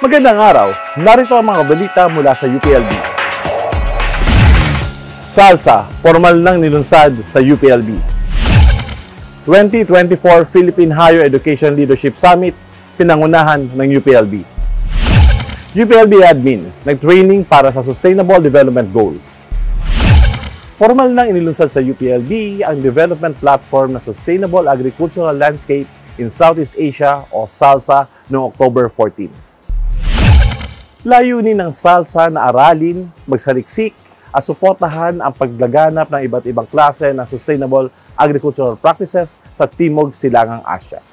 Magandang araw, narito ang mga balita mula sa UPLB. SALSA, formal nang nilunsad sa UPLB. 2024 Philippine Higher Education Leadership Summit, pinangunahan ng UPLB. UPLB Admin, nag-training para sa Sustainable Development Goals. Formal nang inilunsad sa UPLB ang development platform na Sustainable Agricultural Landscape in Southeast Asia o SALSA noong October 14. Layunin ng SALSA na aralin, magsaliksik at suportahan ang paglaganap ng iba't ibang klase ng sustainable agricultural practices sa Timog Silangang Asya.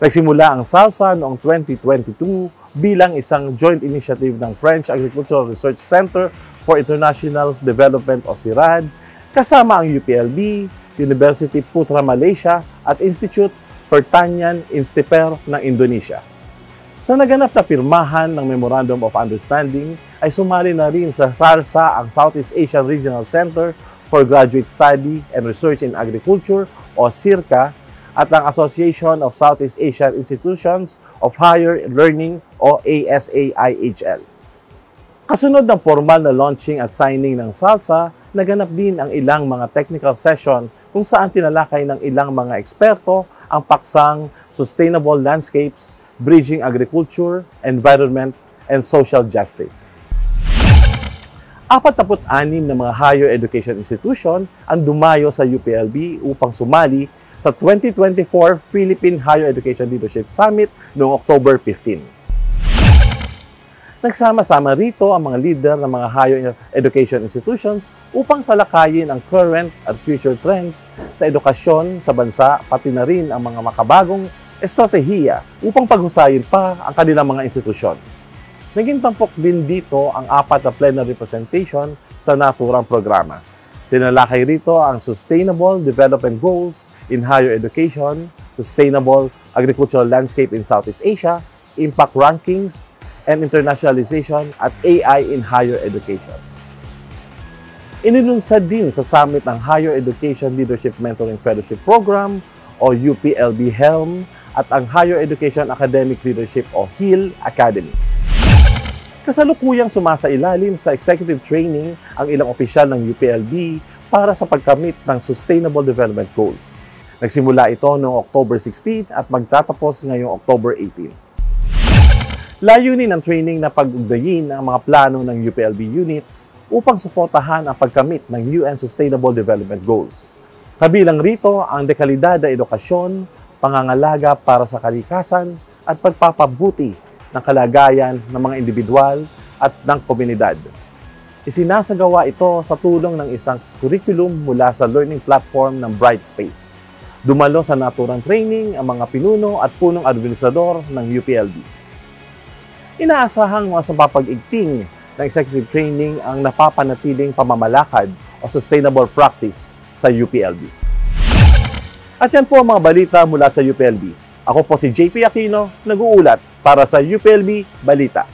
Nagsimula ang SALSA noong 2022 bilang isang joint initiative ng French Agricultural Research Center for International Development o CIRAD, kasama ang UPLB, University Putra Malaysia at Institute Pertanian Instiper ng Indonesia. Sa naganap na pirmahan ng Memorandum of Understanding ay sumali na rin sa SALSA ang Southeast Asian Regional Center for Graduate Study and Research in Agriculture o SIRCA at ang Association of Southeast Asian Institutions of Higher Learning o ASAIHL. Kasunod ng formal na launching at signing ng SALSA, naganap din ang ilang mga technical session kung saan tinalakay ng ilang mga eksperto ang paksang Sustainable Landscapes, Bridging Agriculture, Environment, and Social Justice. 46 na mga higher education institution ang dumayo sa UPLB upang sumali sa 2024 Philippine Higher Education Leadership Summit noong October 15. Nagsama-sama rito ang mga leader ng mga higher education institutions upang talakayin ang current at future trends sa edukasyon sa bansa, pati na rin ang mga makabagong estratehiya upang paghusayin pa ang kanilang mga institusyon. Naging tampok din dito ang 4 na plenary presentation sa naturang programa. Tinalakay rito ang Sustainable Development Goals in Higher Education, Sustainable Agricultural Landscape in Southeast Asia, Impact Rankings, and Internationalization at AI in Higher Education. Inilunsad din sa summit ng Higher Education Leadership Mentoring Fellowship Program o UPLB HELM at ang Higher Education Academic Leadership o HEAL Academy. Kasalukuyang sumasailalim sa executive training ang ilang opisyal ng UPLB para sa pagkamit ng Sustainable Development Goals. Nagsimula ito noong October 16 at magtatapos ngayong October 18. Layunin ng training na pag-ugnayin ang mga plano ng UPLB units upang suportahan ang pagkamit ng UN Sustainable Development Goals. Kabilang rito ang dekalidad na edukasyon, pangangalaga para sa kalikasan at pagpapabuti ng kalagayan ng mga individual at ng komunidad. Isinasagawa ito sa tulong ng isang curriculum mula sa learning platform ng Brightspace. Dumalo sa naturang training ang mga pinuno at punong administrador ng UPLB. Inaasahang mga sampapag-igting ng executive training ang napapanatiling pamamalakad o sustainable practice sa UPLB. At yan po ang mga balita mula sa UPLB. Ako po si JP Aquino, nag-uulat para sa UPLB Balita.